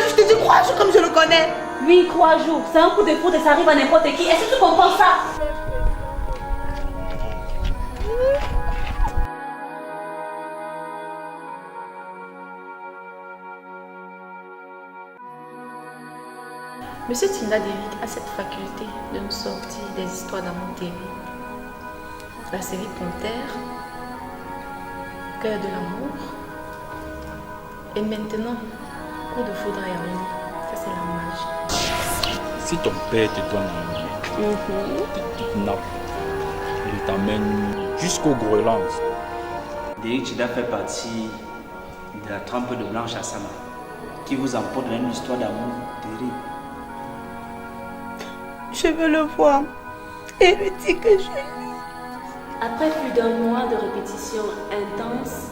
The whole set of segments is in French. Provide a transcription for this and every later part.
je te dis courage comme je le connais. Oui, courage, c'est un coup de foudre et ça arrive à n'importe qui. Est-ce que tu comprends ça? Monsieur Tinda Derrick a cette faculté de nous sortir des histoires d'amour terribles. La série Panthère, Cœur de l'amour, et maintenant, Coup de foudre à Yaoundé. Ça, c'est la magie. Si ton père te donne un lien, te kidnappe, il t'amène jusqu'au Groenland. Derrick Tinda fait partie de la trempe de Blanche Assama, qui vous emporte dans une histoire d'amour terrible. Je veux le voir et lui dire que je l'aime. Après plus d'un mois de répétitions intenses,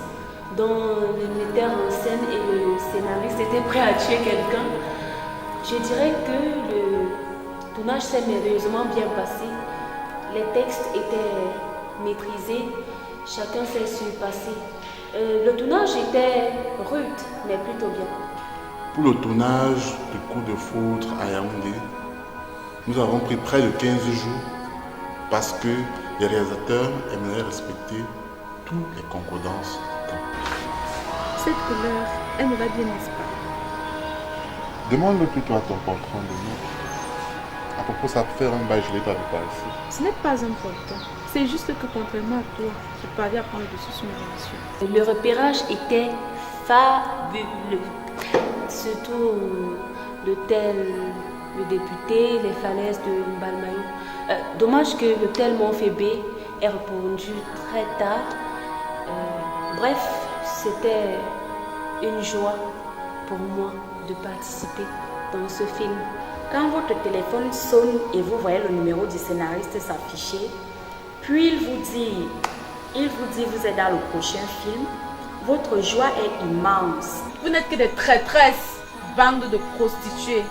dont le metteur en scène et le scénariste étaient prêts à tuer quelqu'un, je dirais que le tournage s'est merveilleusement bien passé. Les textes étaient maîtrisés, chacun s'est surpassé. Le tournage était rude, mais plutôt bien. Pour le tournage de Coup de foudre à Yaoundé, nous avons pris près de 15 jours parce que les réalisateurs aimeraient respecter toutes les concordances du temps. Cette couleur, elle me va bien, n'est-ce pas? Demande-le plutôt à ton patron de nous. À propos, ça peut faire un bail, je l'ai pas vu par ici. Ce n'est pas important. C'est juste que contrairement à toi, je parlais à prendre le dessus sur mes relations. Le repérage était fabuleux. Surtout l'hôtel, le député, les falaises de Mbalmayo. Dommage que l'hôtel Montfébé ait répondu très tard. Bref, c'était une joie pour moi de participer dans ce film. Quand votre téléphone sonne et vous voyez le numéro du scénariste s'afficher, puis il vous dit vous êtes dans le prochain film, votre joie est immense. Vous n'êtes que des traîtresses, bande de prostituées.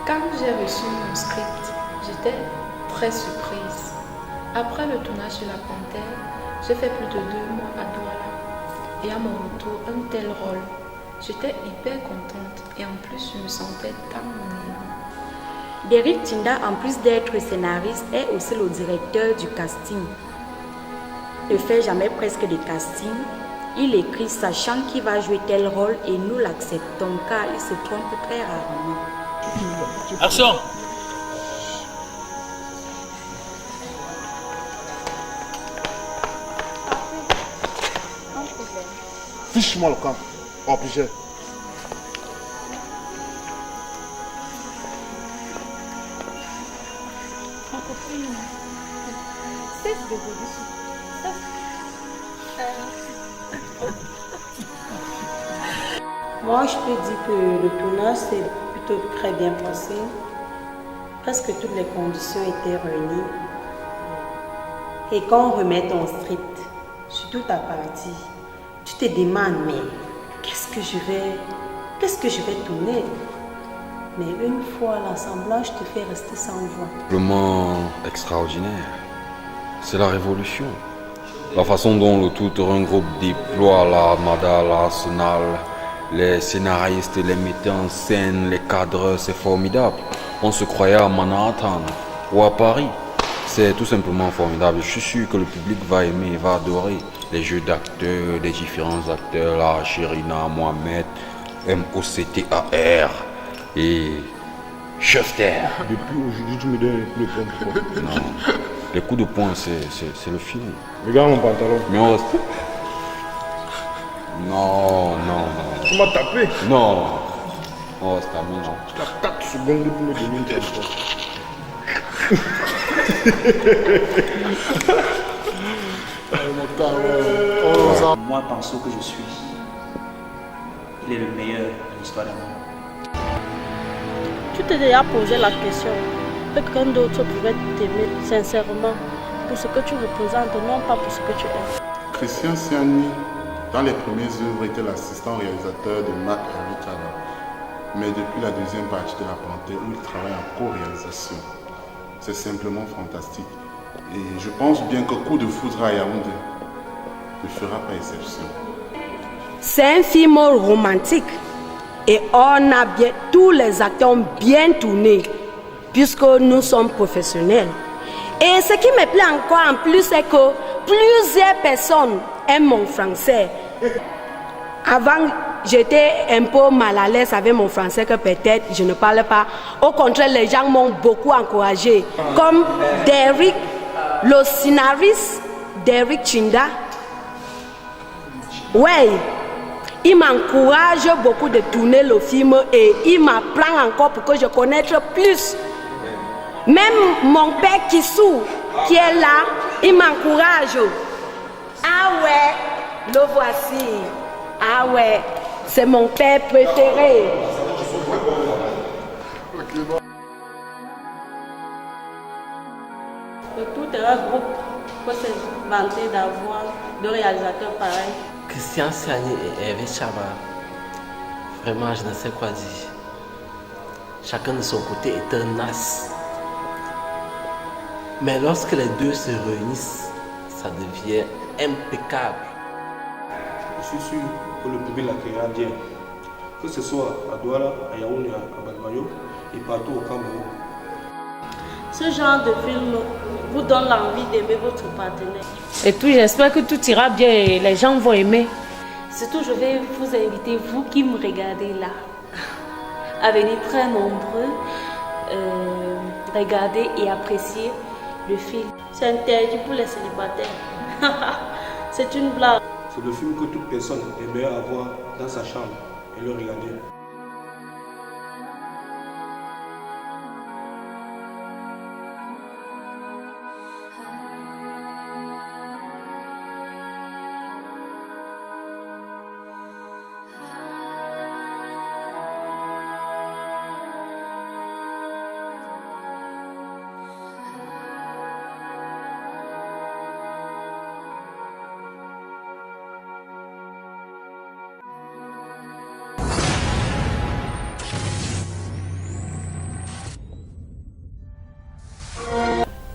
Quand j'ai reçu mon script, j'étais très surprise. Après le tournage de La Panthère, j'ai fait plus de 2 mois à Douala. Et à mon retour, un tel rôle. J'étais hyper contente et en plus je me sentais dans mon élément. Derrick Tinda, en plus d'être scénariste, est aussi le directeur du casting. Il ne fait jamais presque des castings. Il écrit sachant qu'il va jouer tel rôle et nous l'acceptons car il se trompe très rarement. Action! Fiche-moi le camp. Obligé. Ma copine, cesse de voler. Moi, je peux dire que le tournage s'est plutôt très bien passé. Presque toutes les conditions étaient réunies. Et quand on remet ton script sur toute ta partie, tu te demandes, mais qu'est-ce que je vais tourner? Mais une fois l'assemblage te fait rester sans voix. Simplement extraordinaire. C'est la révolution. La façon dont le tout-terrain groupe déploie l'armada, l'arsenal, les scénaristes, les metteurs en scène, les cadreurs, c'est formidable. On se croyait à Manhattan ou à Paris. C'est tout simplement formidable. Je suis sûr que le public va aimer, va adorer les jeux d'acteurs, les différents acteurs, là, Chérina, Mohamed, MOCTAR et Schefter. Depuis aujourd'hui, tu me donnes le coup de poing. Non, les coups de poing, c'est le film. Regarde mon pantalon. Mais on reste... Non. Tu m'as tapé. Non. On reste amis, non. Tu as 4 secondes pour me donner une transport. Moi, Panso que je suis, il est le meilleur de l'histoire d'amour. Tu t'es déjà posé la question que quelqu'un d'autre pouvait t'aimer sincèrement pour ce que tu représentes, non pas pour ce que tu es. Christian Siani, dans les premières œuvres, était l'assistant réalisateur de Marc Henry Cala. Mais depuis la deuxième partie de La Panthère, où il travaille en co-réalisation, c'est simplement fantastique. Et je pense bien que Coup de foudre à Yaoundé ne fera pas exception. C'est un film romantique et on a bien, tous les acteurs ont bien tourné puisque nous sommes professionnels. Et ce qui me plaît encore en plus, c'est que plusieurs personnes aiment mon français. Avant, j'étais un peu mal à l'aise avec mon français, que peut-être je ne parle pas. Au contraire, les gens m'ont beaucoup encouragé. Comme Derek, le scénariste Derek Chinda. Ouais, il m'encourage beaucoup de tourner le film et il m'apprend encore pour que je connaisse plus. Même mon père Kissou, qui est là, il m'encourage. Ah ouais, le voici. Ah ouais, c'est mon père préféré. Le tout est un groupe peut se vanter d'avoir deux réalisateurs pareils. Christian Siani et Hervé Chaba, vraiment je ne sais quoi dire. Chacun de son côté est un as. Mais lorsque les deux se réunissent, ça devient impeccable. Je suis sûr que le public l'accueillera bien, que ce soit à Douala, à Yaoundé, à Balmayo et partout au Cameroun. Ce genre de film vous donne l'envie d'aimer votre partenaire. Et puis j'espère que tout ira bien et les gens vont aimer. Surtout je vais vous inviter, vous qui me regardez là, à venir très nombreux, regarder et apprécier le film. C'est interdit pour les célibataires. C'est une blague. C'est le film que toute personne aimerait avoir dans sa chambre et le regarder.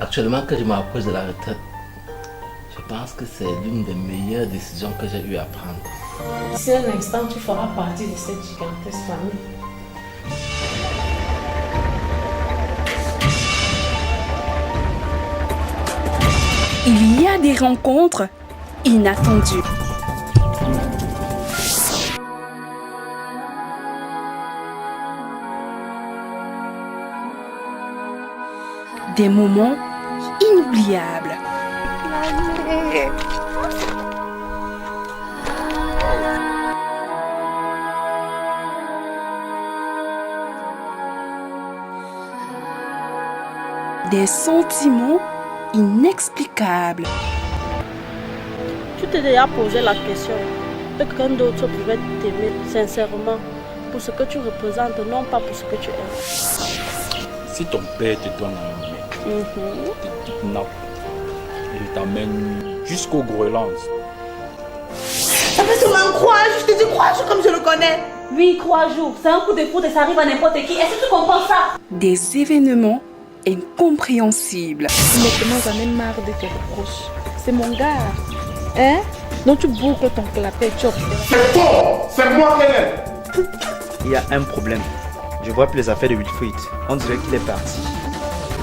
Actuellement que je m'approche de la retraite, je pense que c'est l'une des meilleures décisions que j'ai eu à prendre. D'ici un instant, tu feras partie de cette gigantesque famille. Il y a des rencontres inattendues. Des moments inoubliables. Des sentiments inexplicables. Tu t'es déjà posé la question, quelqu'un d'autre pouvait t'aimer sincèrement pour ce que tu représentes, non pas pour ce que tu aimes. Si ton père te donne un te kidnappe, il t'amène jusqu'au Groenland. Ça fait seulement 3 jours, je te dis 3 jours comme je le connais. Oui, 3 jours, c'est un coup de foudre et ça arrive à n'importe qui. Est-ce que tu comprends ça? Des événements incompréhensibles. Maintenant, j'en ai marre de tes reproches. C'est mon gars. Hein? Donc tu boucles ton clapet, tu obtiens. C'est faux! C'est moi qui l'ai! Il y a un problème. Je vois plus les affaires de Wilfried. On dirait qu'il est parti.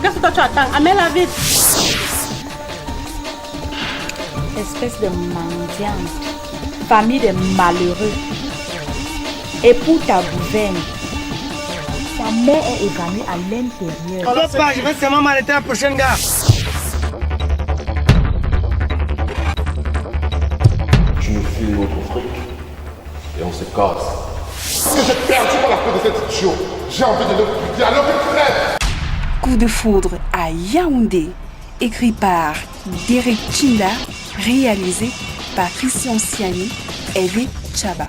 Qu'est-ce que toi tu attends? Amène-la vite. Espèce de mendiante, famille de malheureux. Et pour ta gouverne, ta mère est évanouie à l'intérieur. Je vais seulement m'arrêter la prochaine gare. Tu me files notre fric et on se casse. Parce que j'ai perdu par la peau de cet idiot. J'ai envie de le buter alors qu'il crève. Coup de foudre à Yaoundé, écrit par Derek Chinda, réalisé par Christian Siani et Hervé Chaba.